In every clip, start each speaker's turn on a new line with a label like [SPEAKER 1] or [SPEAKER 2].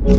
[SPEAKER 1] Yo,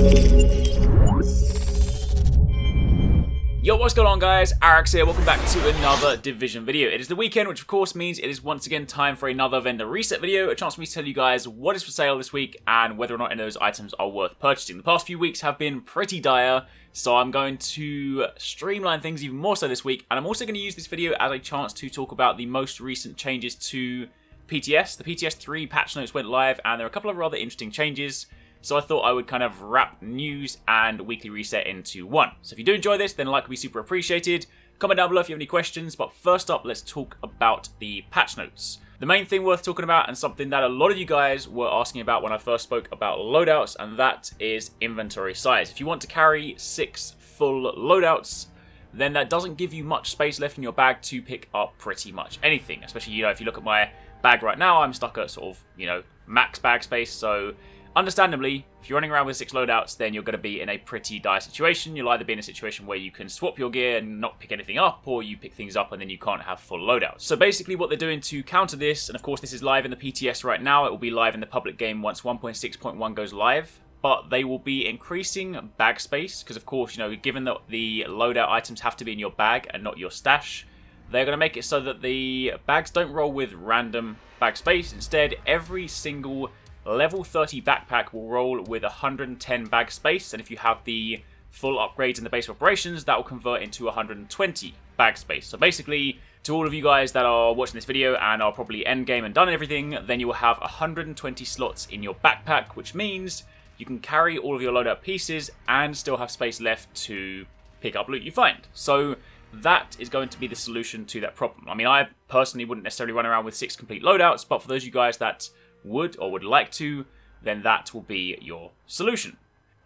[SPEAKER 1] what's going on guys? Arekkz here, welcome back to another Division video. It is the weekend, which of course means it is once again time for another vendor reset video, a chance for me to tell you guys what is for sale this week and whether or not any of those items are worth purchasing. The past few weeks have been pretty dire, so I'm going to streamline things even more so this week, and I'm also going to use this video as a chance to talk about the most recent changes to PTS. The PTS 3 patch notes went live, and there are a couple of rather interesting changes. So I thought I would kind of wrap news and weekly reset into one. So if you do enjoy this, then a like would be super appreciated. Comment down below if you have any questions. But first up, let's talk about the patch notes. The main thing worth talking about, and something that a lot of you guys were asking about when I first spoke about loadouts, and that is inventory size. If you want to carry 6 full loadouts, then that doesn't give you much space left in your bag to pick up pretty much anything. Especially, if you look at my bag right now, I'm stuck at sort of, max bag space. So understandably, if you're running around with 6 loadouts, then you're going to be in a pretty dire situation. You'll either be in a situation where you can swap your gear and not pick anything up, or you pick things up and then you can't have full loadouts. So basically what they're doing to counter this, and of course this is live in the PTS right now, it will be live in the public game once 1.6.1 goes live, but they will be increasing bag space, because of course, given that the loadout items have to be in your bag and not your stash, they're going to make it so that the bags don't roll with random bag space. Instead, every single level 30 backpack will roll with 110 bag space, and if you have the full upgrades in the base operations, that will convert into 120 bag space. So basically, to all of you guys that are watching this video and are probably endgame and done everything, then you will have 120 slots in your backpack, which means you can carry all of your loadout pieces and still have space left to pick up loot you find. So that is going to be the solution to that problem. I mean, I personally wouldn't necessarily run around with 6 complete loadouts, but for those of you guys that would or would like to, then that will be your solution.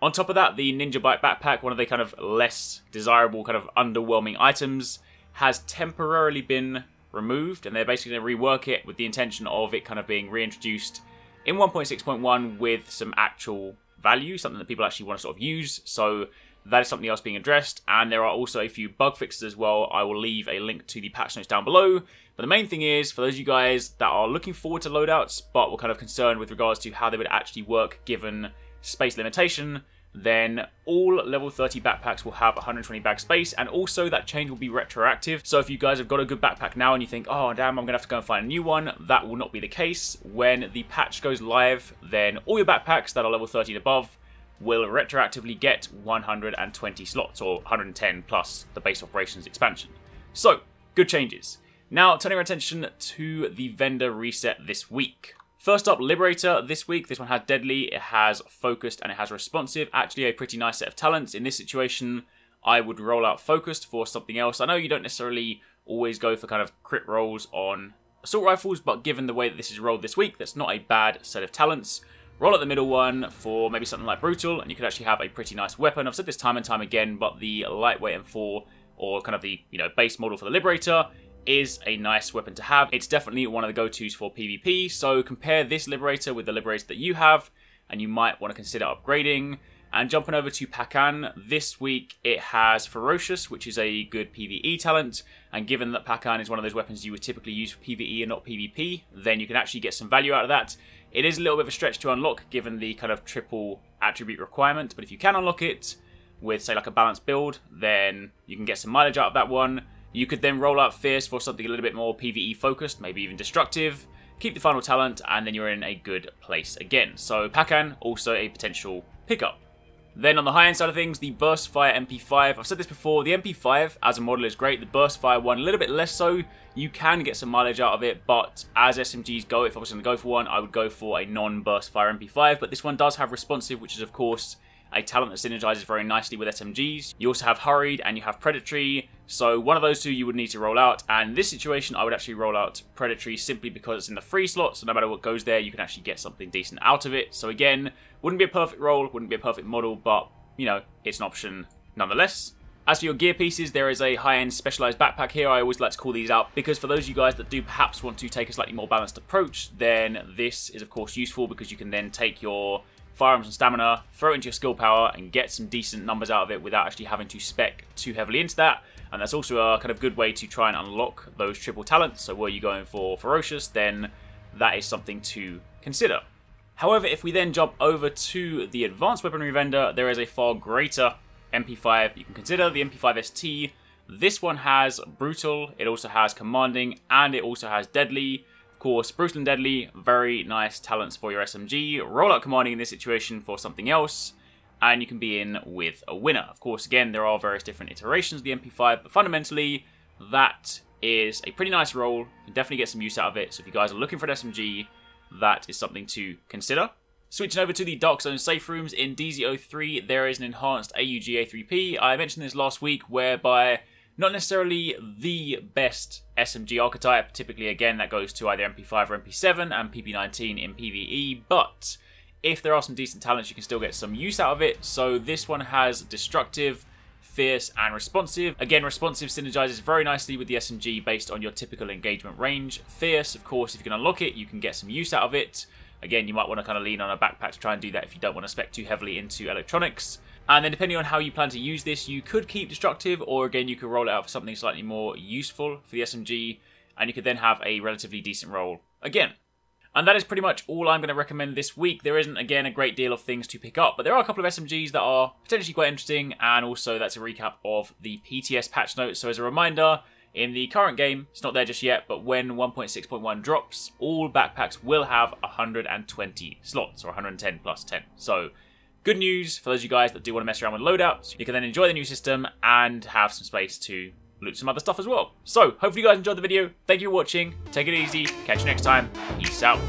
[SPEAKER 1] On top of that, the Ninja Bike backpack, one of the kind of less desirable, kind of underwhelming items, has temporarily been removed, and they're basically going to rework it with the intention of it kind of being reintroduced in 1.6.1 with some actual value, something that people actually want to sort of use. So that is something else being addressed, and there are also a few bug fixes as well. I will leave a link to the patch notes down below. But the main thing is, for those of you guys that are looking forward to loadouts, but were kind of concerned with regards to how they would actually work given space limitation, then all level 30 backpacks will have 120 bag space, and also that change will be retroactive. So if you guys have got a good backpack now and you think, oh damn, I'm going to have to go and find a new one, that will not be the case. When the patch goes live, then all your backpacks that are level 30 and above will retroactively get 120 slots, or 110 plus the base operations expansion. So, good changes. Now, turning our attention to the vendor reset this week. First up, Liberator this week. This one has Deadly, it has Focused, and it has Responsive. Actually, a pretty nice set of talents. In this situation, I would roll out Focused for something else. I know you don't necessarily always go for kind of crit rolls on assault rifles, but given the way that this is rolled this week, that's not a bad set of talents. Roll out the middle one for maybe something like Brutal, and you could actually have a pretty nice weapon. I've said this time and time again, but the lightweight M4, or kind of the base model for the Liberator, is a nice weapon to have. It's definitely one of the go-tos for PvP, so compare this Liberator with the Liberator that you have, and you might want to consider upgrading. And jumping over to Pakan, this week it has Ferocious, which is a good PvE talent, and given that Pakan is one of those weapons you would typically use for PvE and not PvP, then you can actually get some value out of that. It is a little bit of a stretch to unlock given the kind of triple attribute requirement, but if you can unlock it with, say, like a balanced build, then you can get some mileage out of that one. You could then roll out Fierce for something a little bit more PvE focused, maybe even destructive, keep the final talent, and then you're in a good place again. So Pakan, also a potential pickup. Then on the high-end side of things, the Burst Fire Mp5. I've said this before, the Mp5 as a model is great. The Burst Fire one, a little bit less so. You can get some mileage out of it, but as SMGs go, if I was going to go for one, I would go for a non-Burst Fire Mp5. But this one does have Responsive, which is, of course, a talent that synergizes very nicely with SMGs. You also have Hurried and you have Predatory, so one of those two you would need to roll out, and in this situation I would actually roll out Predatory simply because it's in the free slot, so no matter what goes there you can actually get something decent out of it. So again, wouldn't be a perfect roll, wouldn't be a perfect model, but it's an option nonetheless. As for your gear pieces, there is a high-end specialized backpack here. I always like to call these out because for those of you guys that do perhaps want to take a slightly more balanced approach, then this is of course useful because you can then take your firearms and stamina, throw it into your skill power, and get some decent numbers out of it without actually having to spec too heavily into that. And that's also a kind of good way to try and unlock those triple talents. So were you going for Ferocious, then that is something to consider. However, if we then jump over to the advanced weaponry vendor, there is a far greater MP5 you can consider, the MP5 ST. This one has brutal, it also has commanding, and it also has deadly. Of course, brutal and deadly, very nice talents for your SMG. Rollout commanding in this situation for something else, and you can be in with a winner. Of course, again, there are various different iterations of the MP5, but fundamentally, that is a pretty nice roll. You can definitely get some use out of it. So if you guys are looking for an SMG, that is something to consider. Switching over to the Dark Zone safe rooms in DZ03, there is an enhanced Aug A3P. I mentioned this last week, whereby not necessarily the best SMG archetype. Typically, again, that goes to either MP5 or MP7 and PP19 in PvE, but if there are some decent talents, you can still get some use out of it. So this one has destructive, fierce, and responsive. Again, responsive synergizes very nicely with the SMG based on your typical engagement range. Fierce, of course, if you can unlock it, you can get some use out of it. Again, you might want to kind of lean on a backpack to try and do that if you don't want to spec too heavily into electronics. And then depending on how you plan to use this, you could keep destructive, or again, you could roll it out for something slightly more useful for the SMG, and you could then have a relatively decent roll again. And that is pretty much all I'm going to recommend this week. There isn't, again, a great deal of things to pick up, but there are a couple of SMGs that are potentially quite interesting, and also that's a recap of the PTS patch notes. So as a reminder, in the current game, it's not there just yet, but when 1.6.1 drops, all backpacks will have 120 slots, or 110 plus 10. So good news for those of you guys that do want to mess around with loadouts. You can then enjoy the new system and have some space to loot some other stuff as well. So hopefully you guys enjoyed the video. Thank you for watching. Take it easy. Catch you next time. Peace out.